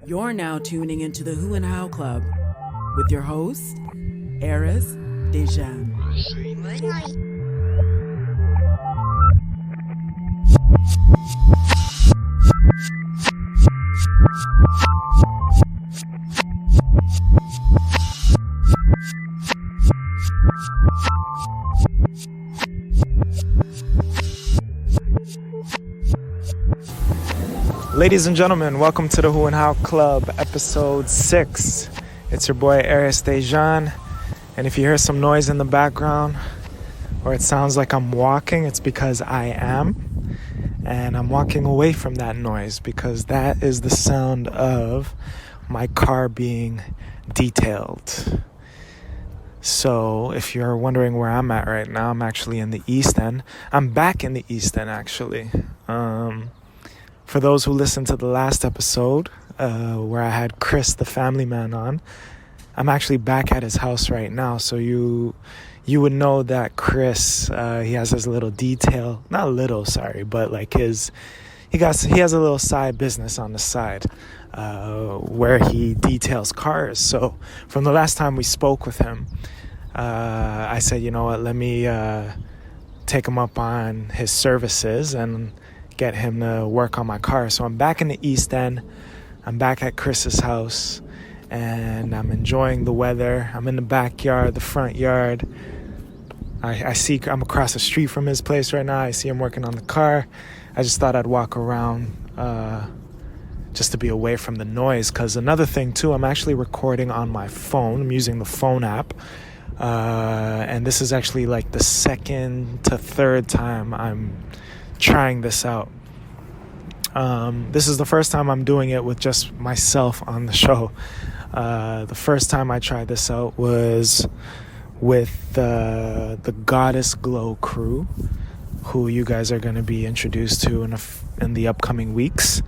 You're now tuning into the Who and How Club with your host, Arys Dejan. Ladies and gentlemen, welcome to the Who and How Club, episode 6. It's your boy Arys Dejan, and if you hear some noise in the background, or it sounds like I'm walking, it's because I am, and I'm walking away from that noise because that is the sound of my car being detailed. So if you're wondering where I'm at right now, I'm actually in the East End. I'm back in the East End, actually. For those who listened to the last episode, where I had Chris, the family man, on, I'm actually back at his house right now. So you would know that Chris, he has his little detail, not little, sorry, but like he has a little side business on the side, where he details cars. So from the last time we spoke with him, I said, you know what, let me take him up on his services and get him to work on my car. So I'm back in the East End. I'm back at Chris's house, and I'm enjoying the weather. I'm in the backyard, the front yard. I'm across the street from his place right now. I see him working on the car. I just thought I'd walk around just to be away from the noise. Because another thing too, I'm actually recording on my phone. I'm using the phone app. And this is actually like the second to third time I'm trying this out. This is the first time I'm doing it with just myself on the show. The first time I tried this out was with the Goddess Glow crew, who you guys are going to be introduced to in the upcoming weeks.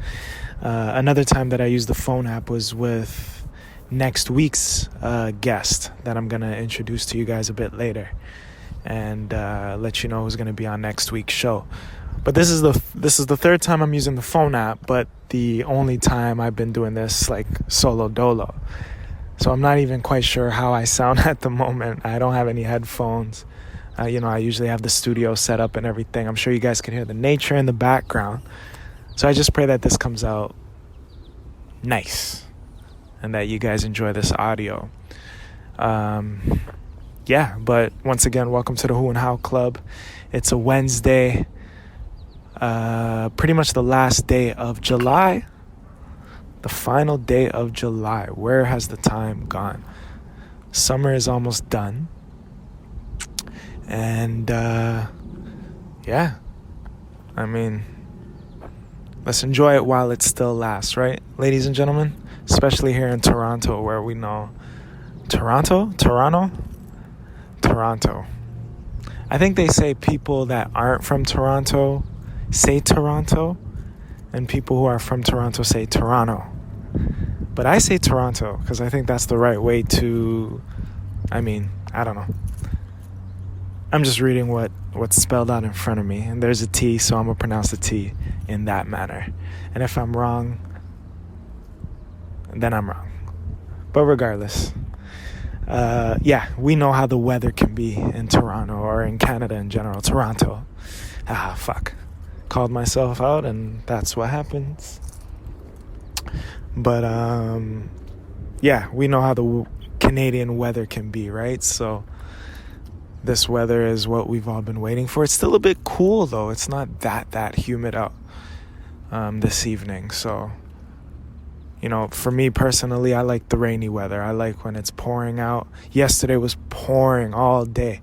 Another time that I used the phone app was with next week's guest that I'm going to introduce to you guys a bit later, and let you know who's going to be on next week's show. But this is the third time I'm using the phone app, but the only time I've been doing this like solo dolo. So I'm not even quite sure how I sound at the moment. I don't have any headphones. I usually have the studio set up and everything. I'm sure you guys can hear the nature in the background. So I just pray that this comes out nice and that you guys enjoy this audio. But once again, welcome to the Who and How Club. It's a Wednesday. Pretty much the last day of July, the final day of July. Where has the time gone? Summer is almost done, and let's enjoy it while it still lasts, right, ladies and gentlemen? Especially here in Toronto, where we know Toronto. I think they say people that aren't from Toronto say Toronto, and people who are from Toronto say Toronto. But I say Toronto because I think that's the right way to, I don't know. I'm just reading what's spelled out in front of me, and there's a T, so I'm going to pronounce the T in that manner. And if I'm wrong, then I'm wrong. But regardless, we know how the weather can be in Toronto, or in Canada in general. Toronto. Called myself out, and that's what happens. But we know how the Canadian weather can be, right? So this weather is what we've all been waiting for. It's still a bit cool though. It's not that humid out this evening. So for me personally, I like the rainy weather. I like when it's pouring out. Yesterday was pouring all day.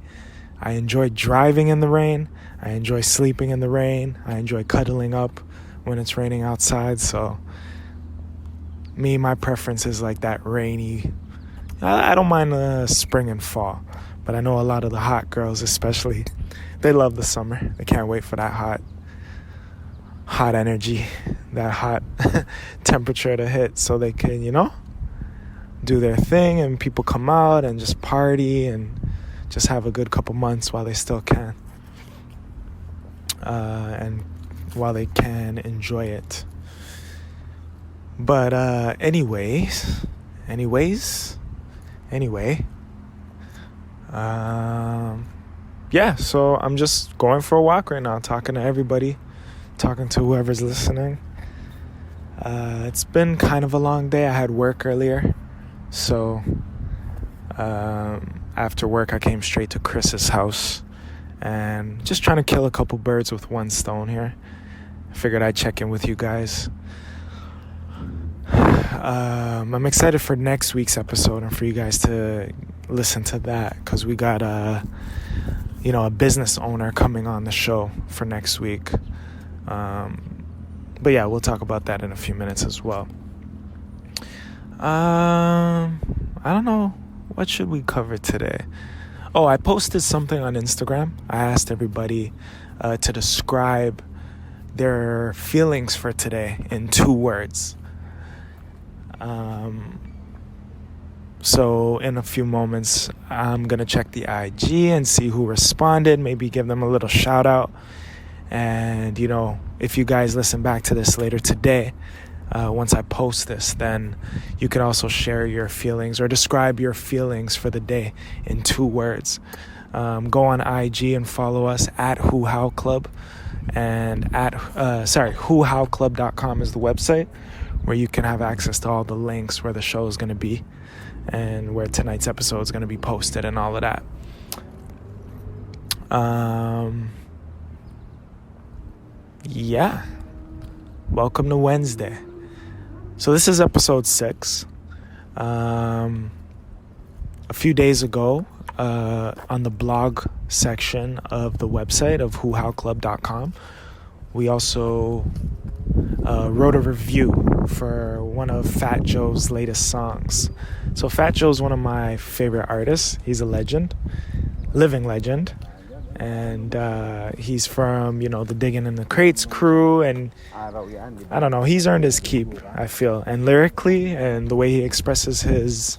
I enjoy driving in the rain. I enjoy sleeping in the rain. I enjoy cuddling up when it's raining outside. So my preference is like that rainy. I don't mind spring and fall, but I know a lot of the hot girls especially, they love the summer. They can't wait for that hot energy, that hot temperature to hit, so they can, do their thing, and people come out and just party and just have a good couple months while they still can. And while they can enjoy it. But anyway, yeah, so I'm just going for a walk right now, talking to everybody, talking to whoever's listening. It's been kind of a long day. I had work earlier, so after work I came straight to Chris's house and just trying to kill a couple birds with one stone here. I figured I'd check in with you guys. I'm excited for next week's episode and for you guys to listen to that, because we got a business owner coming on the show for next week. But yeah, we'll talk about that in a few minutes as well. I don't know, what should we cover today? Oh, I posted something on Instagram. I asked everybody to describe their feelings for today in 2 words. So in a few moments, I'm going to check the IG and see who responded, maybe give them a little shout out. And, if you guys listen back to this later today, once I post this, then you can also share your feelings or describe your feelings for the day in 2 words. Go on IG and follow us at Who How Club, and whohowclub.com is the website where you can have access to all the links where the show is going to be and where tonight's episode is going to be posted and all of that. Yeah. Welcome to Wednesday. So this is episode 6. A few days ago, on the blog section of the website of whohowclub.com, we also wrote a review for one of Fat Joe's latest songs. So Fat Joe's one of my favorite artists. He's a legend, living legend. And he's from, the Digging in the Crates crew. And I don't know, he's earned his keep, I feel. And lyrically, and the way he expresses his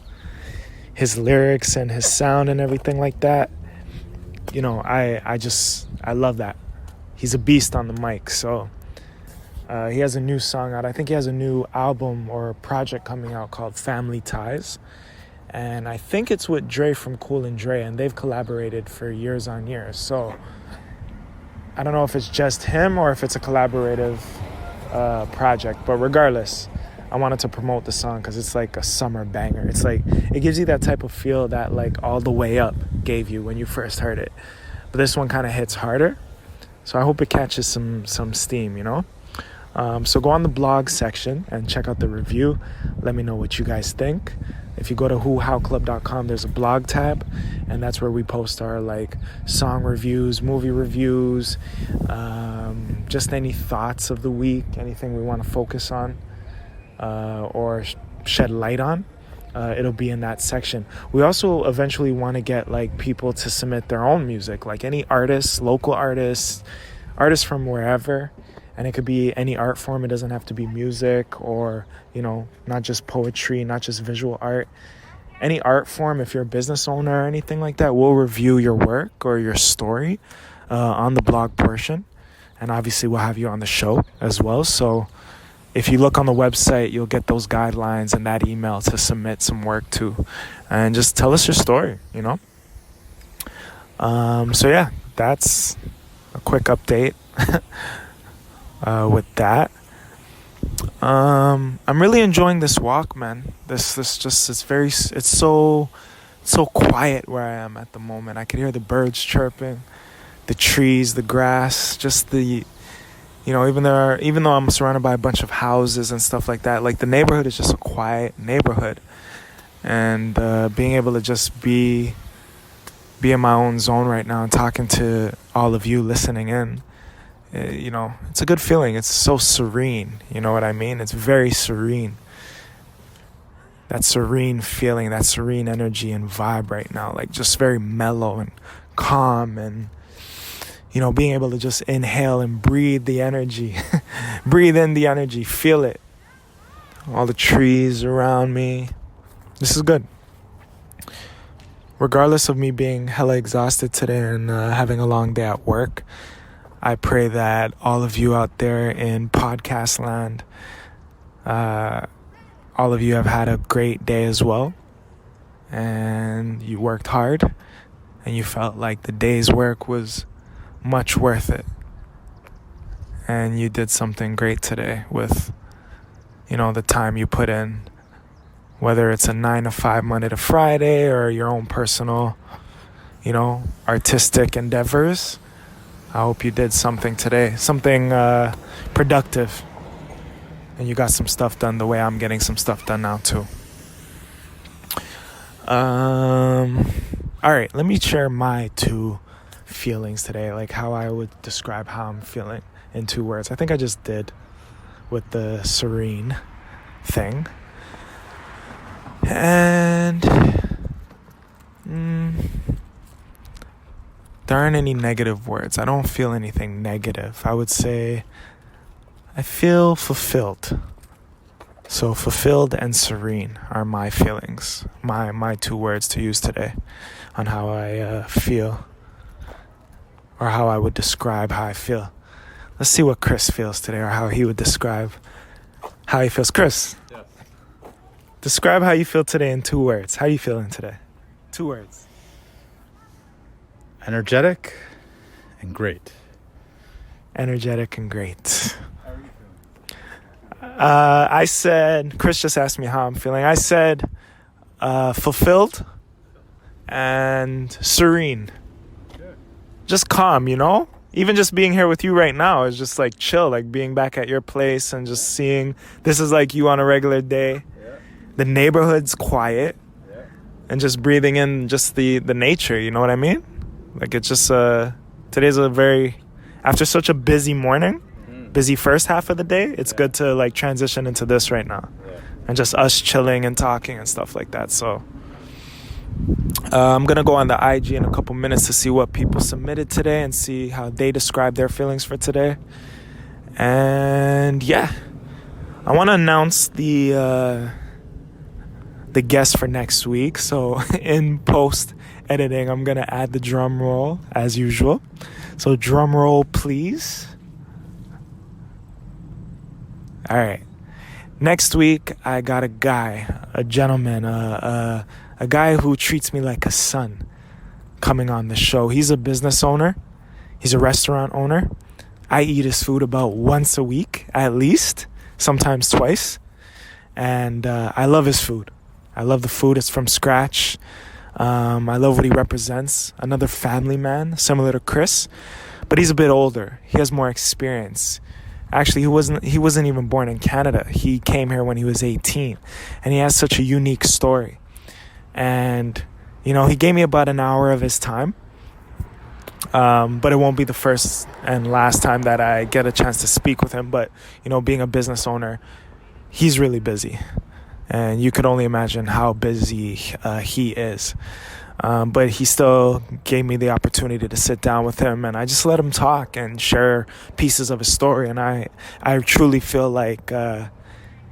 lyrics and his sound and everything like that, I love that. He's a beast on the mic. So he has a new song out. I think he has a new album or project coming out called Family Ties. And I think it's with Dre from Cool and Dre, and they've collaborated for years on years. So I don't know if it's just him or if it's a collaborative project. But regardless, I wanted to promote the song because it's like a summer banger. It's like, it gives you that type of feel that like All the Way Up gave you when you first heard it. But this one kind of hits harder. So I hope it catches some steam, So go on the blog section and check out the review. Let me know what you guys think. If you go to whohowclub.com, there's a blog tab, and that's where we post our song reviews, movie reviews, just any thoughts of the week, anything we want to focus on or shed light on. It'll be in that section. We also eventually want to get people to submit their own music, like any artists, local artists from wherever. And it could be any art form. It doesn't have to be music or, not just poetry, not just visual art. Any art form, if you're a business owner or anything like that, we'll review your work or your story on the blog portion. And obviously we'll have you on the show as well. So if you look on the website, you'll get those guidelines and that email to submit some work to. And just tell us your story, So yeah, that's a quick update. With that, I'm really enjoying this walk, man. It's so quiet where I am at the moment. I can hear the birds chirping, the trees, the grass, just the, even though I'm surrounded by a bunch of houses and stuff like that, the neighborhood is just a quiet neighborhood, and being able to just be in my own zone right now and talking to all of you listening in. It's a good feeling. It's so serene. You know what I mean? It's very serene. That serene feeling, that serene energy and vibe right now, just very mellow and calm, and being able to just inhale and breathe the energy, breathe in the energy, feel it. All the trees around me. This is good. Regardless of me being hella exhausted today and having a long day at work, I pray that all of you out there in podcast land All of you have had a great day as well, and you worked hard, and you felt like the day's work was much worth it, and you did something great today with, the time you put in, whether it's a 9 to 5 Monday to Friday or your own personal, artistic endeavors. I hope you did something today, something productive, and you got some stuff done the way I'm getting some stuff done now too. All right, let me share my 2 feelings today, like how I would describe how I'm feeling in 2 words. I think I just did with the Serene thing. And there aren't any negative words. I don't feel anything negative. I would say I feel fulfilled. So fulfilled and serene are my feelings, my 2 words to use today on how I feel, or how I would describe how I feel. Let's see what Chris feels today, or how he would describe how he feels. Chris, yes. Describe how you feel today in 2 words. How are you feeling today? 2 words. Energetic and great. Energetic and great. I said, Chris just asked me how I'm feeling. I said fulfilled and serene. Just calm, Even just being here with you right now is just like chill, like being back at your place and just seeing this is like you on a regular day. Yeah. The neighborhood's quiet. Yeah. And just breathing in just the nature, you know what I mean? Like it's just today's after such a busy morning, busy first half of the day, it's good to like transition into this right now. Yeah. And just us chilling and talking and stuff like that. So I'm going to go on the IG in a couple minutes to see what people submitted today and see how they describe their feelings for today. And yeah, I want to announce the guest for next week. So in post editing, I'm going to add the drum roll as usual. So drum roll, please. All right. Next week, I got a gentleman, a guy who treats me like a son coming on the show. He's a business owner. He's a restaurant owner. I eat his food about once a week, at least, sometimes twice. And I love his food. I love the food. It's from scratch. I love what he represents. Another family man, similar to Chris. But he's a bit older. He has more experience. Actually, he wasn't even born in Canada. He came here when he was 18. And he has such a unique story. And, he gave me about an hour of his time. But it won't be the first and last time that I get a chance to speak with him. But, being a business owner, he's really busy. And you could only imagine how busy he is. But he still gave me the opportunity to sit down with him, and I just let him talk and share pieces of his story. And I truly feel like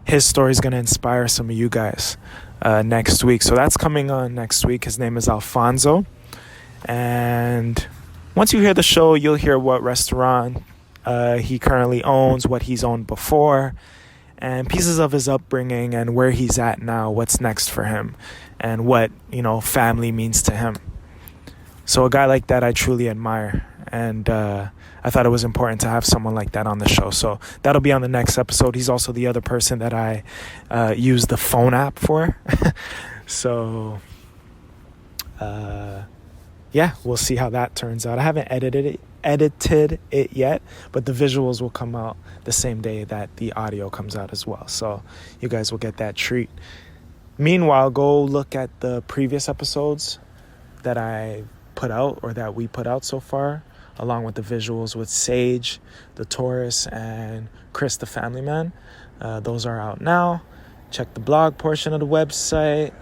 his story is going to inspire some of you guys next week. So that's coming on next week. His name is Alfonso. And once you hear the show, you'll hear what restaurant he currently owns, what he's owned before, and pieces of his upbringing and where he's at now, what's next for him, and what, family means to him. So a guy like that I truly admire, and I thought it was important to have someone like that on the show. So that'll be on the next episode. He's also the other person that I use the phone app for. So yeah, we'll see how that turns out. I haven't edited it yet, but the visuals will come out the same day that the audio comes out as well. So you guys will get that treat. Meanwhile, go look at the previous episodes that I put out, or that we put out so far, along with the visuals with Sage, the Taurus, and Chris, the family man. Those are out now. Check the blog portion of the website.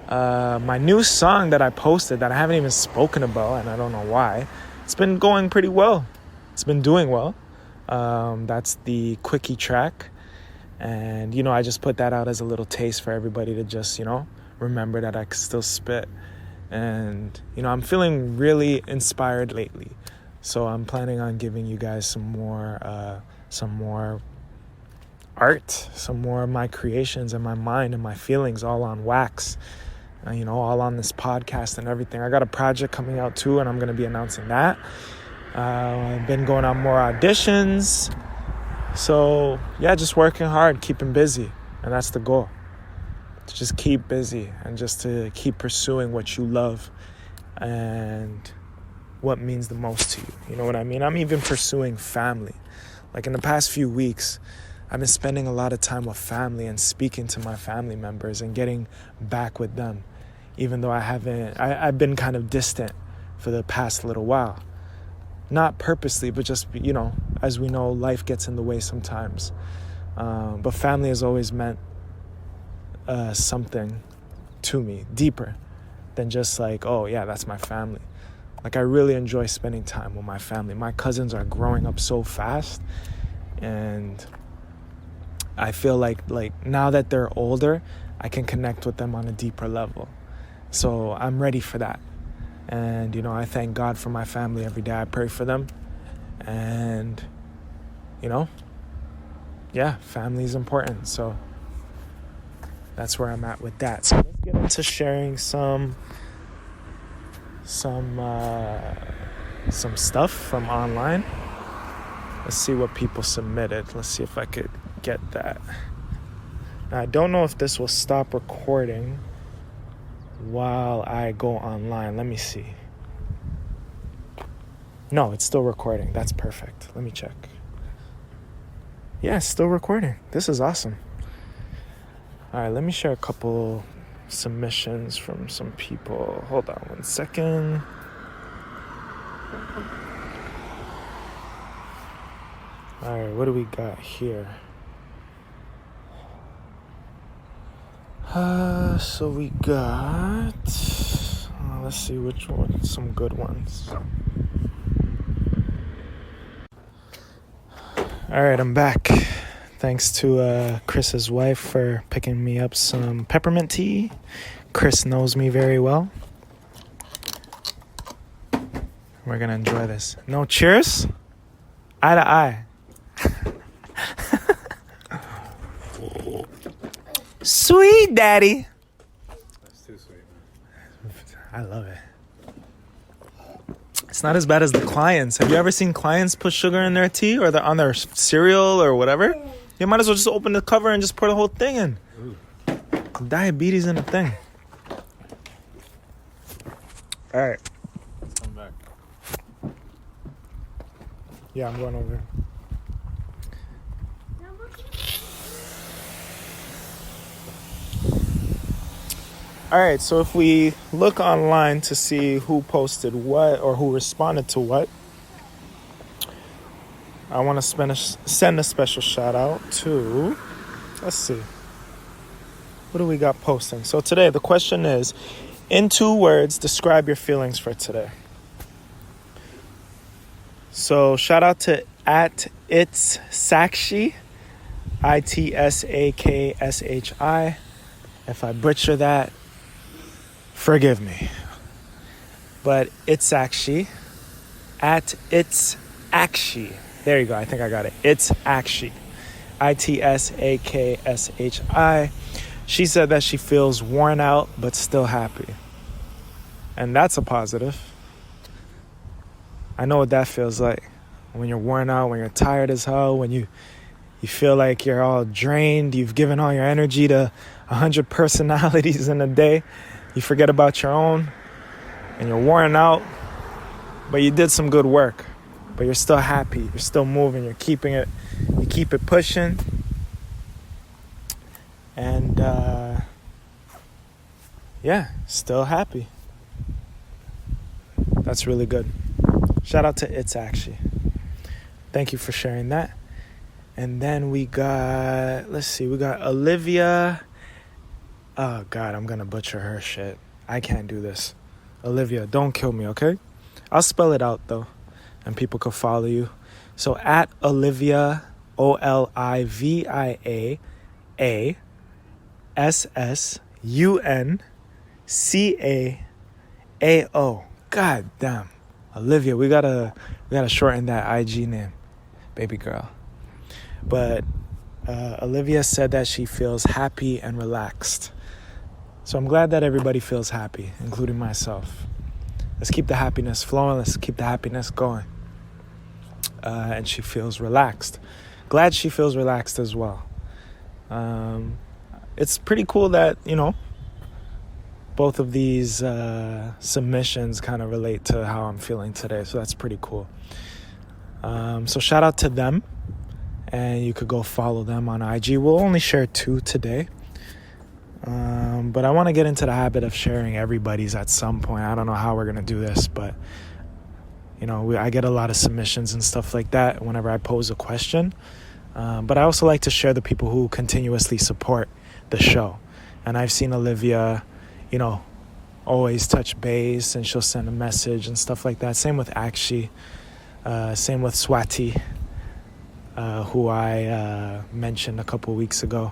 My new song that I posted that I haven't even spoken about, and I don't know why, it's been going pretty well. It's been doing well. That's the quickie track. And, I just put that out as a little taste for everybody to just, remember that I can still spit. And, I'm feeling really inspired lately. So I'm planning on giving you guys some more art, some more of my creations and my mind and my feelings all on wax, all on this podcast and everything. I got a project coming out too, and I'm going to be announcing that. I've been going on more auditions. So, yeah, just working hard, keeping busy. And that's the goal. To just keep busy and just to keep pursuing what you love and what means the most to you. You know what I mean? I'm even pursuing family. Like in the past few weeks, I've been spending a lot of time with family and speaking to my family members and getting back with them, even though I've been kind of distant for the past little while. Not purposely, but just, as we know, life gets in the way sometimes. But family has always meant something to me, deeper than just like, oh yeah, that's my family. Like, I really enjoy spending time with my family. My cousins are growing up so fast, and I feel like now that they're older, I can connect with them on a deeper level. So I'm ready for that. And, I thank God for my family every day. I pray for them. And, family is important. So that's where I'm at with that. So let's get into sharing some stuff from online. Let's see what people submitted. Let's see if I could get that. Now, I don't know if this will stop recording while I go online. Let me see. No, it's still recording. That's perfect. Let me check. Yeah, it's still recording. This is awesome. All right, let me share a couple submissions from some people. Hold on one second. All right, what do we got here? So we got, let's see which one, some good ones. All right, I'm back. Thanks to Chris's wife for picking me up some peppermint tea. Chris knows me very well. We're gonna enjoy this. No cheers? Eye to eye. Sweet daddy. That's too sweet, man. I love it. It's not as bad as the clients. Have you ever seen clients put sugar in their tea or on their cereal or whatever? You might as well just open the cover and just pour the whole thing in. Ooh. Diabetes in a thing. All right. Come back. Yeah, I'm going over there. All right, so if we look online to see who posted what or who responded to what, I want to send a special shout out to, let's see, what do we got posting? So today the question is, in 2 words, describe your feelings for today. So shout out to @itsakshi, ITSAKSHI. If I butcher that, forgive me. But it's actually @itsakshi. There you go. I think I got it. It's actually ITSAKSHI. She said that she feels worn out but still happy. And that's a positive. I know what that feels like. When you're worn out, when you're tired as hell, when you feel like you're all drained, you've given all your energy to 100 personalities in a day. You forget about your own, and you're worn out, but you did some good work. But you're still happy. You're still moving. You keep it pushing. And, still happy. That's really good. Shout out to It's Actually. Thank you for sharing that. And then we got Olivia. Oh, God, I'm going to butcher her shit. I can't do this. Olivia, don't kill me, okay? I'll spell it out, though, and people can follow you. So, @Olivia, OliviaASSUNCAAO. God damn. Olivia, we gotta shorten that IG name, baby girl. But Olivia said that she feels happy and relaxed. So I'm glad that everybody feels happy, including myself. Let's keep the happiness flowing. Let's keep the happiness going. And she feels relaxed. Glad she feels relaxed as well. It's pretty cool that, both of these submissions kind of relate to how I'm feeling today. So that's pretty cool. So shout out to them. And you could go follow them on IG. We'll only share 2 today. But I want to get into the habit of sharing everybody's at some point. I don't know how we're going to do this, but, I get a lot of submissions and stuff like that whenever I pose a question. But I also like to share the people who continuously support the show. And I've seen Olivia, always touch base, and she'll send a message and stuff like that. Same with Akshi. Same with Swati, who I mentioned a couple weeks ago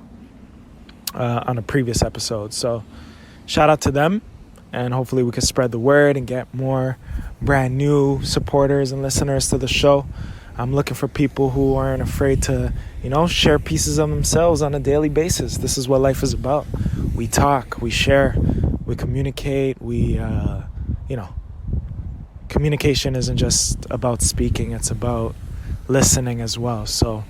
on a previous episode. So shout out to them, and hopefully we can spread the word and get more brand new supporters and listeners to the show. I'm looking for people who aren't afraid to, share pieces of themselves on a daily basis. This is what life is about. We talk, we share, we communicate, communication isn't just about speaking, it's about listening as well. So,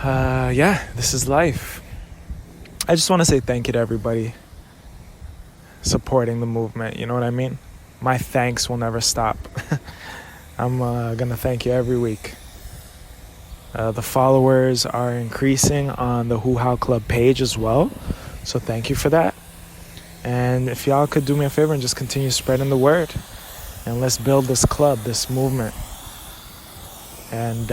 this is life. I just want to say thank you to everybody supporting the movement, you know what I mean? My thanks will never stop. I'm going to thank you every week. The followers are increasing on the Who How Club page as well. So thank you for that. And if y'all could do me a favor and just continue spreading the word. And let's build this club, this movement. And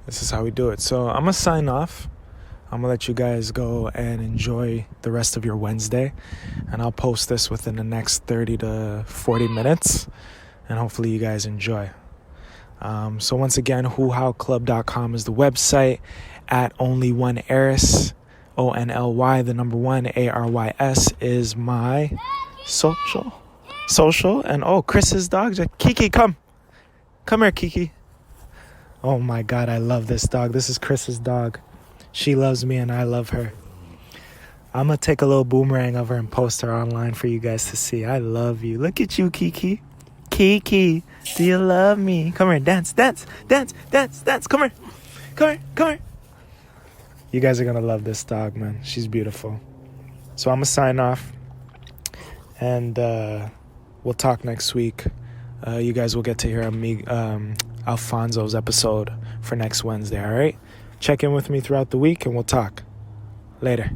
this is how we do it. So I'm going to sign off. I'm going to let you guys go and enjoy the rest of your Wednesday. And I'll post this within the next 30 to 40 minutes. And hopefully you guys enjoy. So once again, whohowclub.com is the website. At only one Arys, ONLY, the number 1 ARYS is my social. And Chris's dog, Kiki, come here, Kiki. Oh my God, I love this dog. This is Chris's dog. She loves me and I love her. I'm gonna take a little boomerang of her and post her online for you guys to see. I love you. Look at you, Kiki. Kiki, do you love me? Come here, dance. Come here. You guys are gonna love this dog, man. She's beautiful. So I'm gonna sign off, and we'll talk next week. You guys will get to hear Alfonso's episode for next Wednesday. All right, check in with me throughout the week, and we'll talk later.